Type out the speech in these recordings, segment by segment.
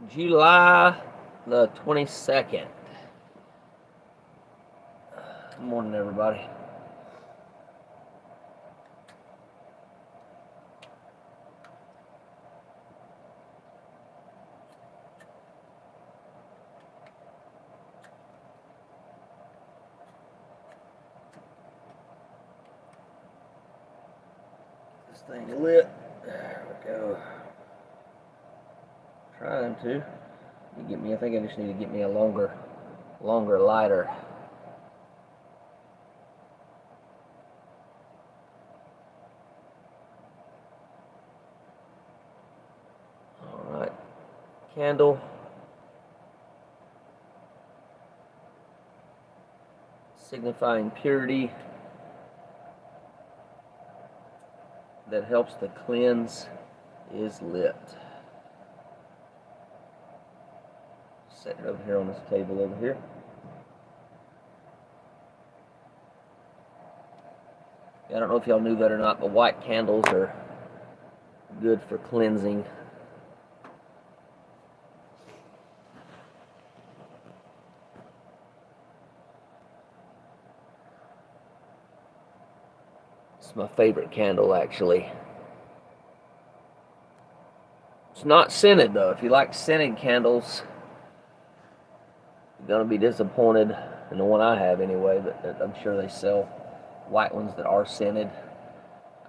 July the 22nd. Good morning, everybody. This thing lit. There we go. Trying to. I think I just need to get me a longer lighter. Alright. Candle. Signifying purity. That helps to cleanse is lit. Set it over here on this table over here. I don't know if y'all knew that or not, but white candles are good for cleansing. It's my favorite candle, actually. It's not scented, though. If you like scented candles, you're going to be disappointed in the one I have anyway, but I'm sure they sell white ones that are scented.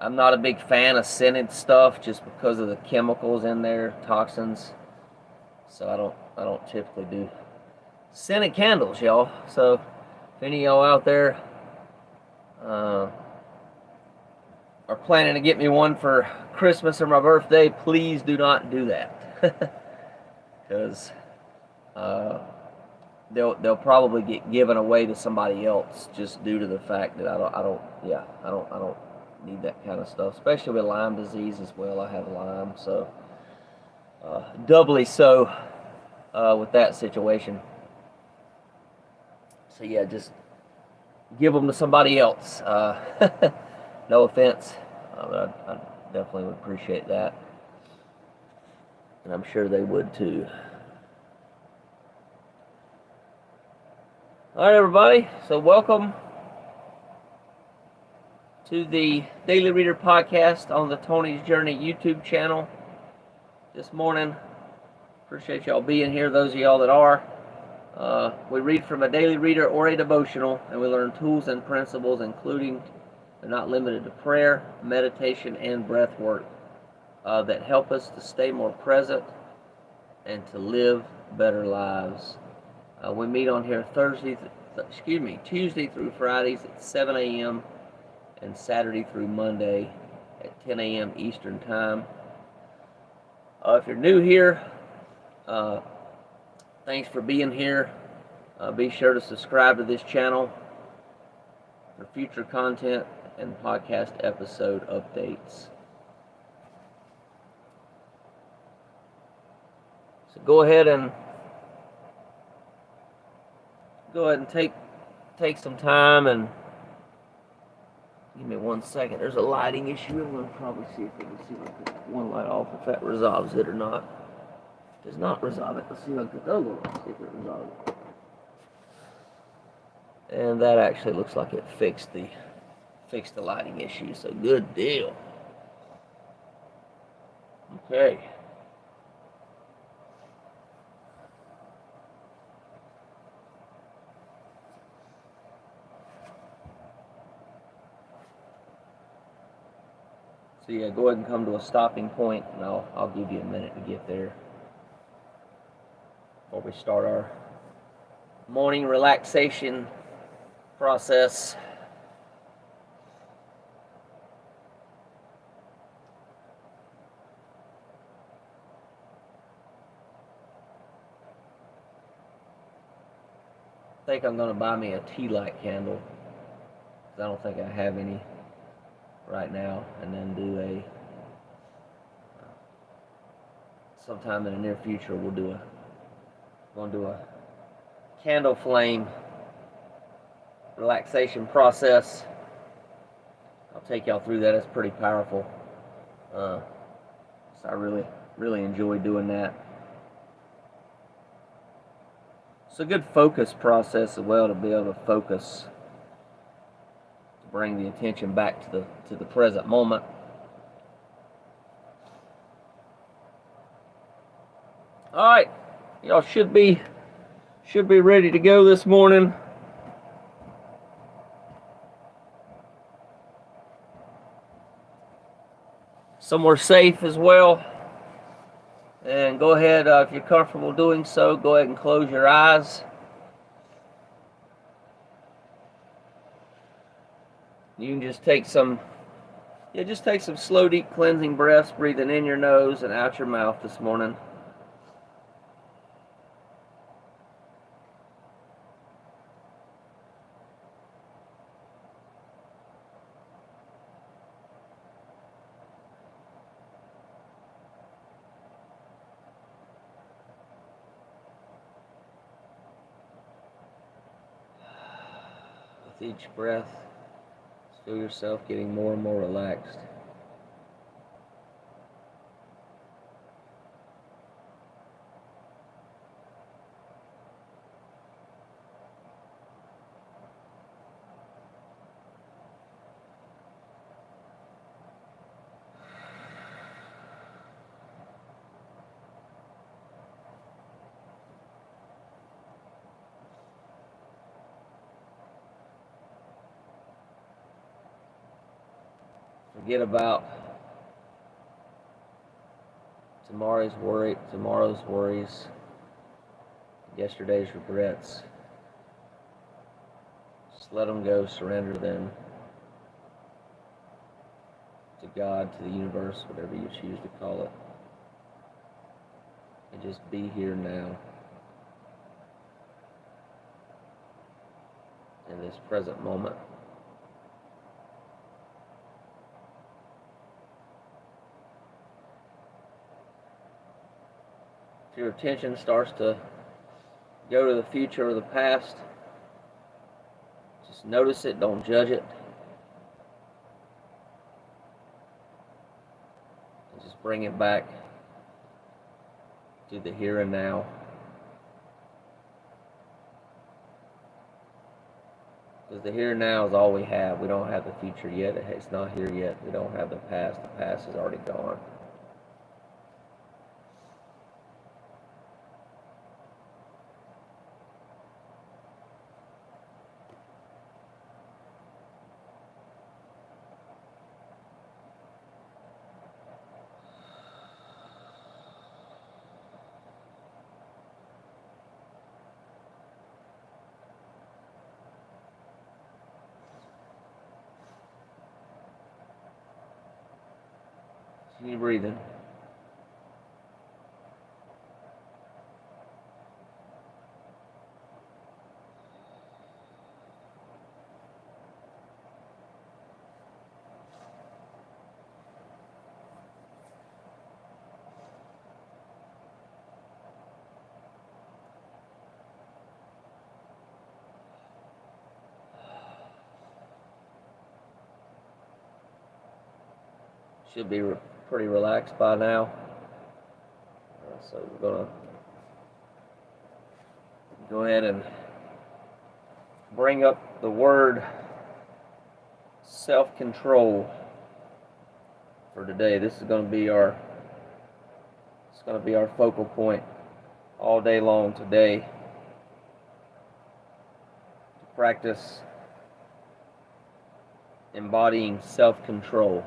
I'm not a big fan of scented stuff just because of the chemicals in there, toxins. So I don't typically do scented candles, y'all. So if any of y'all out there are planning to get me one for Christmas or my birthday, please do not do that. Because they'll probably get given away to somebody else just due to the fact that I don't need that kind of stuff, especially with Lyme disease as well. I have Lyme, so doubly so with that situation. So yeah, just give them to somebody else. No offense, but I definitely would appreciate that, and I'm sure they would too. All right, everybody. So welcome to the Daily Reader podcast on the Tony's Journey YouTube channel. This morning, appreciate y'all being here. Those of y'all that are, we read from a daily reader or a devotional, and we learn tools and principles, including but not limited to prayer, meditation, and breath work that help us to stay more present and to live better lives. We meet on here Tuesday through Fridays at 7 a.m. and Saturday through Monday at 10 a.m. Eastern Time. If you're new here, thanks for being here. Be sure to subscribe to this channel for future content and podcast episode updates. So go ahead and take some time and give me 1 second. There's a lighting issue. I'm going to probably see if I can put one light off, if that resolves it or not. If it does not resolve it, let's see if I can put the other one on, see if it resolves it. And that actually looks like it fixed the lighting issue, so good deal. Okay. So yeah, go ahead and come to a stopping point, and I'll give you a minute to get there before we start our morning relaxation process. I think I'm going to buy me a tea light candle, because I don't think I have any right now, and then do sometime in the near future we'll do a candle flame relaxation process. I'll take y'all through that. It's pretty powerful. So I really enjoy doing that. It's a good focus process as well, to be able to focus, to bring the attention back to the present moment. All right, y'all should be ready to go this morning. Somewhere safe as well. And go ahead, if you're comfortable doing so, go ahead and close your eyes. You can just take some slow, deep cleansing breaths, breathing in your nose and out your mouth this morning. With each breath, feel yourself getting more and more relaxed. Forget about tomorrow's worries, yesterday's regrets. Just let them go, surrender them to God, to the universe, whatever you choose to call it. And just be here now, in this present moment. If your attention starts to go to the future or the past, just notice it, don't judge it. And just bring it back to the here and now. Because the here and now is all we have. We don't have the future yet. It's not here yet. We don't have the past. The past is already gone. Continue breathing. Should be pretty relaxed by now. So we're going to go ahead and bring up the word self-control for today. This is going to be our focal point all day long today. To practice embodying self-control.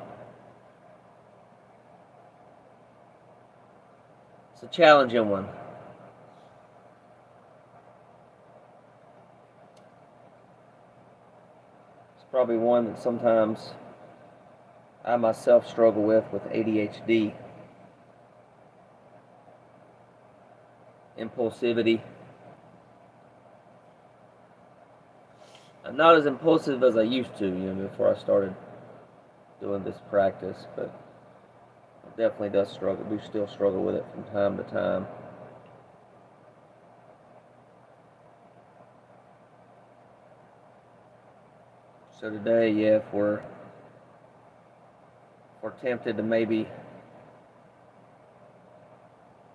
It's a challenging one. It's probably one that sometimes I myself struggle with ADHD, impulsivity. I'm not as impulsive as I used to, before I started doing this practice, but definitely does struggle. Do still struggle with it from time to time. So today, if we're tempted to maybe,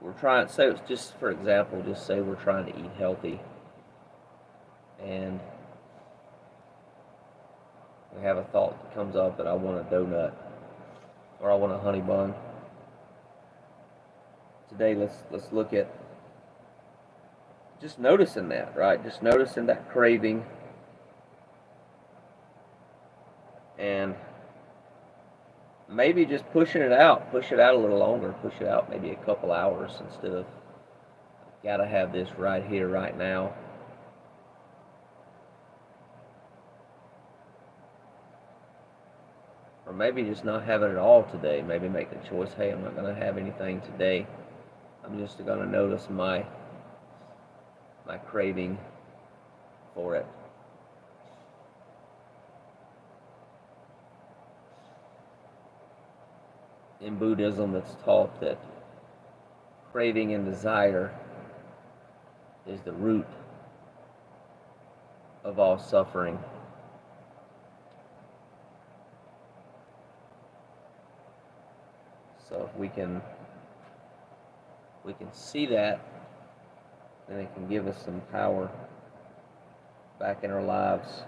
we're trying, so just for example, just say we're trying to eat healthy. and we have a thought that comes up that I want a donut or I want a honey bun. Today, let's look at just noticing that, right? Just noticing that craving, and maybe just push it out a little longer, push it out maybe a couple hours instead of gotta have this right here, right now. Or maybe just not have it at all today. Maybe make the choice, hey, I'm not gonna have anything today. I'm just gonna notice my craving for it. In Buddhism, it's taught that craving and desire is the root of all suffering. So if we can see that, then it can give us some power back in our lives.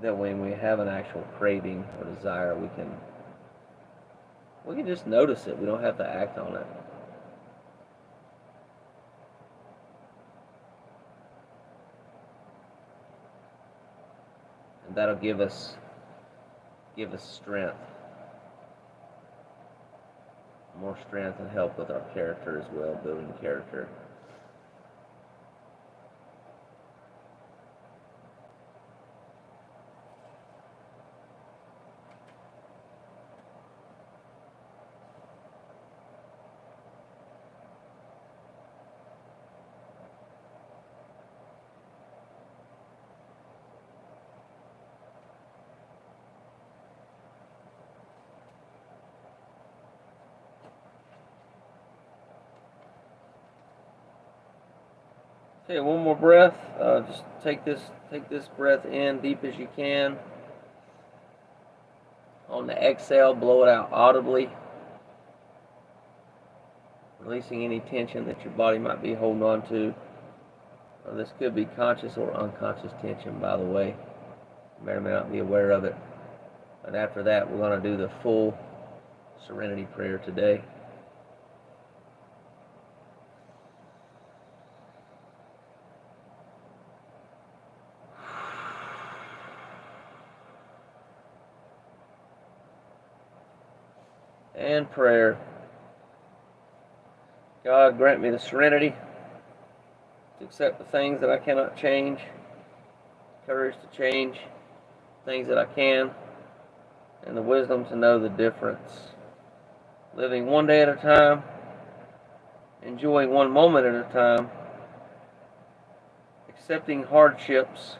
That when we have an actual craving or desire, we can just notice it. We don't have to act on it. And that'll give us strength. More strength and help with our character as well, building character. Okay, one more breath. Just take this breath in deep as you can. On the exhale, blow it out audibly, releasing any tension that your body might be holding on to. This could be conscious or unconscious tension, by the way. You may or may not be aware of it. And after that, we're going to do the full serenity prayer today. And prayer. God, grant me the serenity to accept the things that I cannot change, courage to change things that I can, and the wisdom to know the difference. Living one day at a time, enjoying one moment at a time, accepting hardships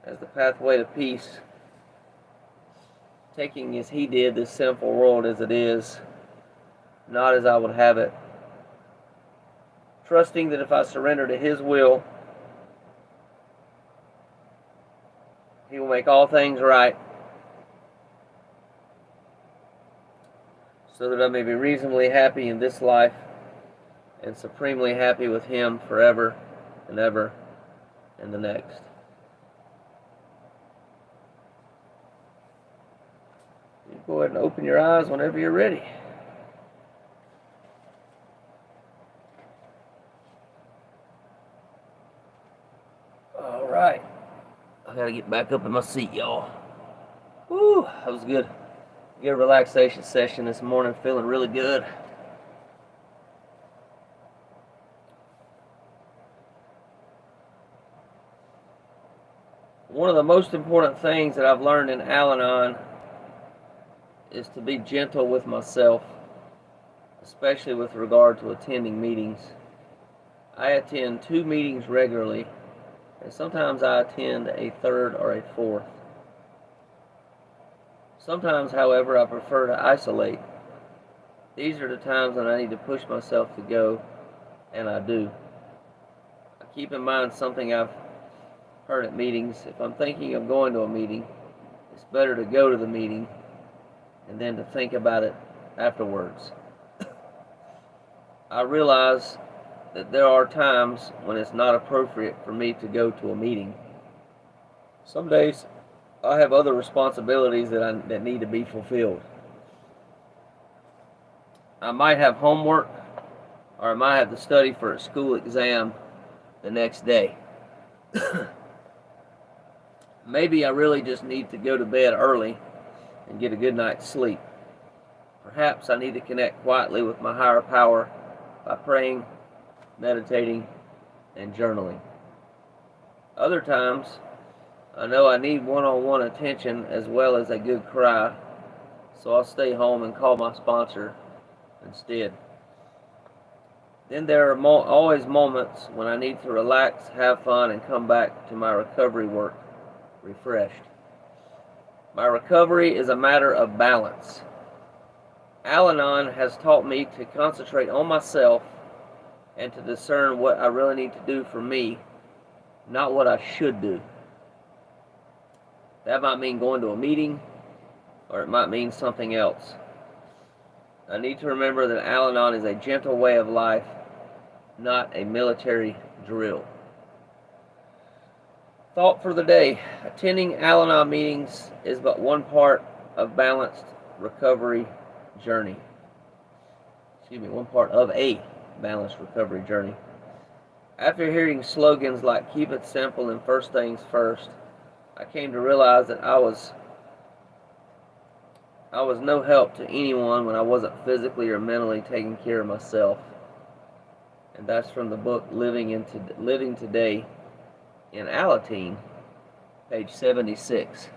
as the pathway to peace, taking as He did this sinful world as it is, not as I would have it. Trusting that if I surrender to His will, He will make all things right, so that I may be reasonably happy in this life and supremely happy with Him forever and ever and the next. You go ahead and open your eyes whenever you're ready. All right. I gotta get back up in my seat, y'all. Woo, that was good. Good relaxation session this morning. Feeling really good. One of the most important things that I've learned in Al-Anon is to be gentle with myself, especially with regard to attending meetings. I attend 2 meetings regularly, and sometimes I attend a third or a fourth. Sometimes, however, I prefer to isolate. These are the times when I need to push myself to go, and I do. I keep in mind something I've heard at meetings. If I'm thinking of going to a meeting, it's better to go to the meeting and then to think about it afterwards. I realize that there are times when it's not appropriate for me to go to a meeting. Some days I have other responsibilities that need to be fulfilled. I might have homework, or I might have to study for a school exam the next day. Maybe I really just need to go to bed early and get a good night's sleep. Perhaps I need to connect quietly with my higher power by praying, meditating, and journaling. Other times, I know I need one-on-one attention as well as a good cry, so I'll stay home and call my sponsor instead. Then there are always moments when I need to relax, have fun, and come back to my recovery work refreshed. My recovery is a matter of balance. Al-Anon has taught me to concentrate on myself and to discern what I really need to do for me, not what I should do. That might mean going to a meeting, or it might mean something else. I need to remember that Al-Anon is a gentle way of life, not a military drill. Thought for the day: attending Al-Anon meetings is but one part of balanced recovery journey. One part of a balanced recovery journey. After hearing slogans like "Keep it simple" and "First things first," I came to realize that I was no help to anyone when I wasn't physically or mentally taking care of myself. And that's from the book Living Today in Alateen, page 76.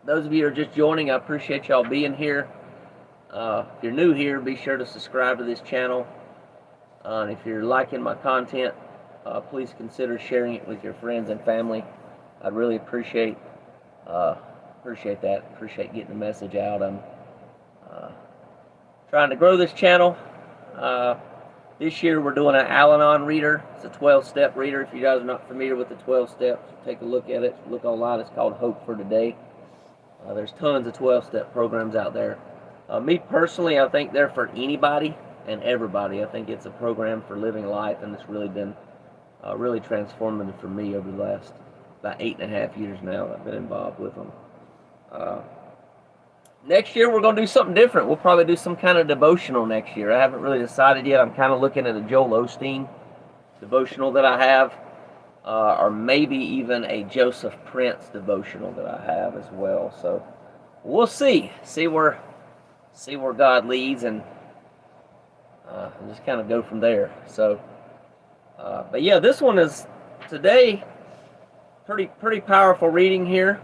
Those of you who are just joining, I appreciate y'all being here. If you're new here, be sure to subscribe to this channel. And if you're liking my content, please consider sharing it with your friends and family. I'd really appreciate that. Appreciate getting the message out. I'm trying to grow this channel. This year we're doing an Al-Anon reader. It's a 12-step reader. If you guys are not familiar with the 12 steps, take a look at it. Look online. It's called Hope for Today. There's tons of 12-step programs out there. Me personally, I think they're for anybody and everybody. I think it's a program for living life, and it's really been really transformative for me over the last about 8.5 years now that I've been involved with them. Next year we're going to do something different. We'll probably do some kind of devotional next year. I haven't really decided yet. I'm kind of looking at a Joel Osteen devotional that I have, or maybe even a Joseph Prince devotional that I have as well. So we'll see where God leads, and just kind of go from there. So, but yeah, this one is today pretty powerful reading here.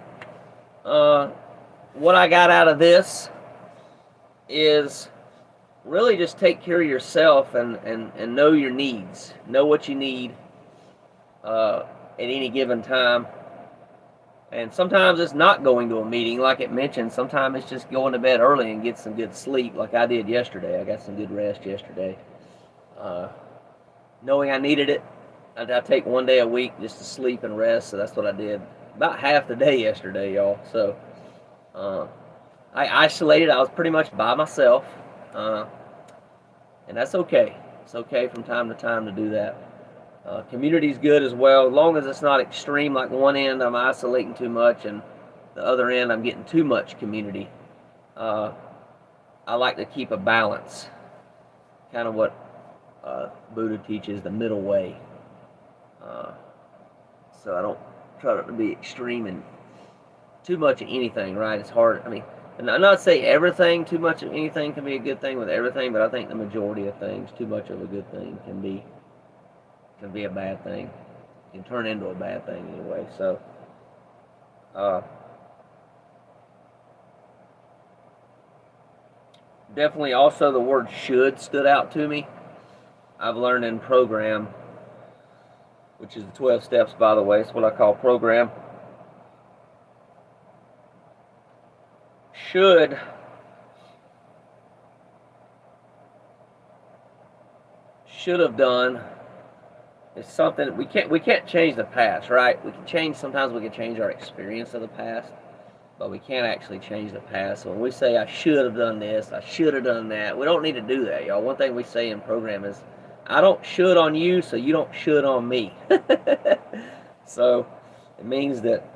What I got out of this is really just take care of yourself and know your needs. Know what you need at any given time. And sometimes it's not going to a meeting, like it mentioned. Sometimes it's just going to bed early and get some good sleep, like I did yesterday. I got some good rest yesterday. Knowing I needed it, I take one day a week just to sleep and rest, so that's what I did. About half the day yesterday, y'all. So I isolated. I was pretty much by myself, and that's okay. It's okay from time to time to do that. Community's good as well, as long as it's not extreme. Like one end I'm isolating too much, and the other end I'm getting too much community. I like to keep a balance, kind of what Buddha teaches, the middle way. So I don't try not to be extreme and too much of anything, right? It's hard. I mean, and I'm not saying everything, too much of anything can be a good thing with everything, but I think the majority of things, too much of a good thing can be a bad thing. It can turn into a bad thing anyway. So, definitely also the word should stood out to me. I've learned in program, which is the 12 steps, by the way. It's what I call program. Should have done is something we can't change the past, right? Sometimes we can change our experience of the past, but we can't actually change the past. So when we say I should have done this, I should have done that, we don't need to do that, y'all. One thing we say in program is, I don't should on you, so you don't should on me. So it means that,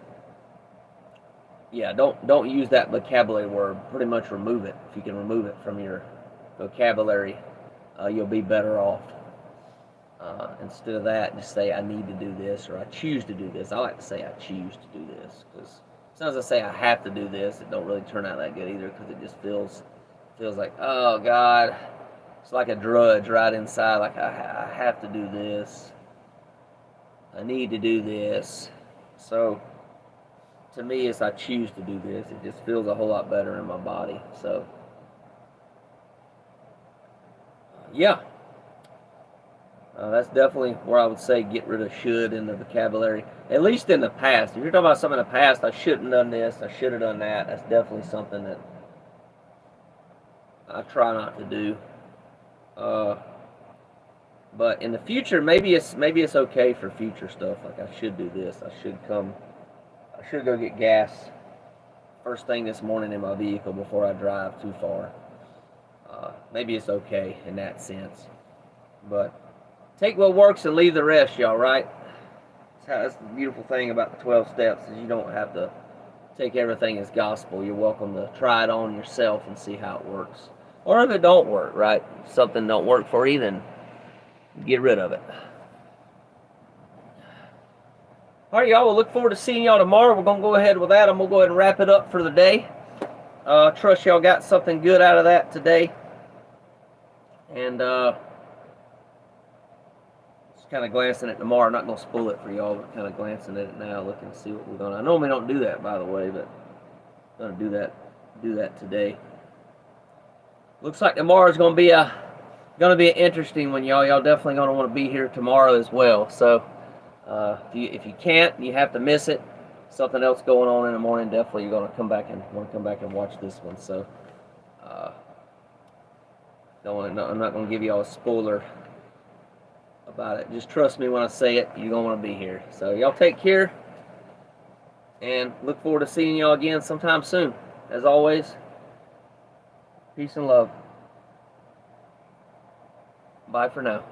yeah, don't use that vocabulary word. Pretty much remove it. If you can remove it from your vocabulary, you'll be better off. Instead of that, just say I need to do this, or I choose to do this. I like to say I choose to do this, because sometimes I say I have to do this, it don't really turn out that good either, because it just feels like, oh God, it's like a drudge right inside, like I have to do this, I need to do this. So to me, it's I choose to do this. It just feels a whole lot better in my body. So yeah. That's definitely where I would say get rid of should in the vocabulary, at least in the past. If you're talking about something in the past, I shouldn't have done this, I should have done that, that's definitely something that I try not to do. But in the future, maybe it's okay for future stuff. Like I should do this, I should go get gas first thing this morning in my vehicle before I drive too far. Maybe it's okay in that sense. But take what works and leave the rest, y'all, right? That's the beautiful thing about the 12 steps, is you don't have to take everything as gospel. You're welcome to try it on yourself and see how it works. Or if it don't work, right? If something don't work for you, then get rid of it. All right, y'all, we'll look forward to seeing y'all tomorrow. We're going to go ahead with that. I'm going to go ahead and wrap it up for the day. Trust y'all got something good out of that today. And kind of glancing at tomorrow. I'm not going to spoil it for y'all, but kind of glancing at it now, looking to see what we're going to. I normally don't do that, by the way, but I'm going to do that today. Looks like tomorrow's going to be an interesting one, y'all. Y'all definitely going to want to be here tomorrow as well. So if you can't, you have to miss it. Something else going on in the morning, definitely you're going to want to come back and watch this one. So I'm not going to give y'all a spoiler about it. Just trust me when I say it, you're going to want to be here. So y'all take care, and look forward to seeing y'all again sometime soon. As always, peace and love. Bye for now.